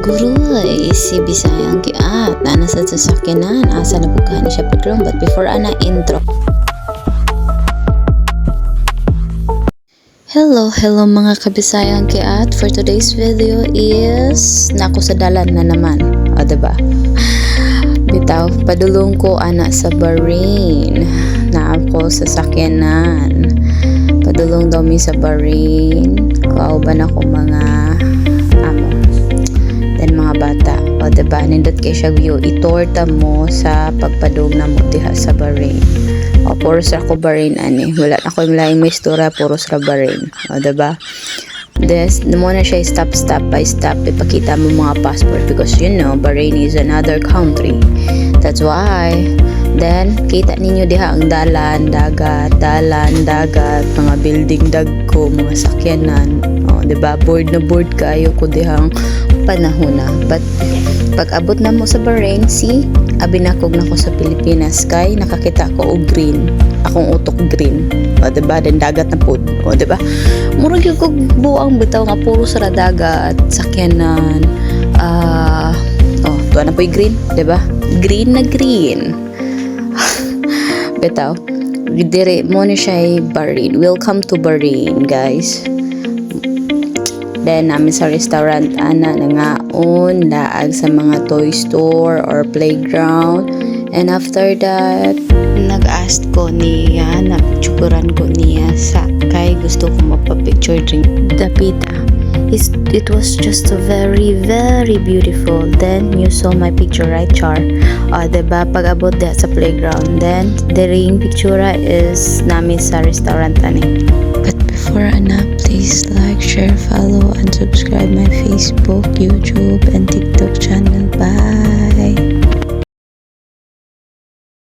Guroy, si Bisayang Kiat na nasa sasakyanan asa nabukahan siya pedrong but before ana intro. Hello mga kabisayang Kiat. For today's video is nako sa dalan na naman. O diba? Bitaw, padulong ko ana sa Bahrain. Na ako sa sakyanan. Padulong daw mi sa Bahrain. Kauban ako mga amo. Then mga bata. O diba? Nindot kay siya view. Itorta mo sa pagpadung na mo diha sa Bahrain. O puro sa ako Bahrain ani. Wala na ko yung laing may istorya. Puro sa Bahrain. O diba? This, muna siya stop by stop. Ipakita mo mga passport because you know Bahrain is another country. That's why. Then kita ninyo diha ang dalan, dagat, mga building dagko, mga sakyanan. Oh, 'di ba? Board na board kayo ko dihang panahon na. But pag abot na mo sa Bahrain, abinakog na ko sa Pilipinas kay nakakita ko og green. Akong utok green. O, diba? Then dagat na pod. O, diba? Murag yung kog buang bitaw nga puro sa dagat, sakyanan. Tuwa na po yung green. Diba? Green na green. Bitaw. Dire mo na siya Bahrain. Welcome to Bahrain, guys. Then, namin sa restaurant, ana, nangaon, laag sa mga toy store or playground. And after that, nag-ask ko niya, napicturan ko niya sa kay gusto ko mapapicture din dapita. It was just very, very beautiful. Then, you saw my picture, right, Char? Diba? Pag-abot da sa playground. Then, the ring picture is namin sa restaurant, ani. But before, please like, share, follow, and subscribe my Facebook, YouTube, and TikTok channel.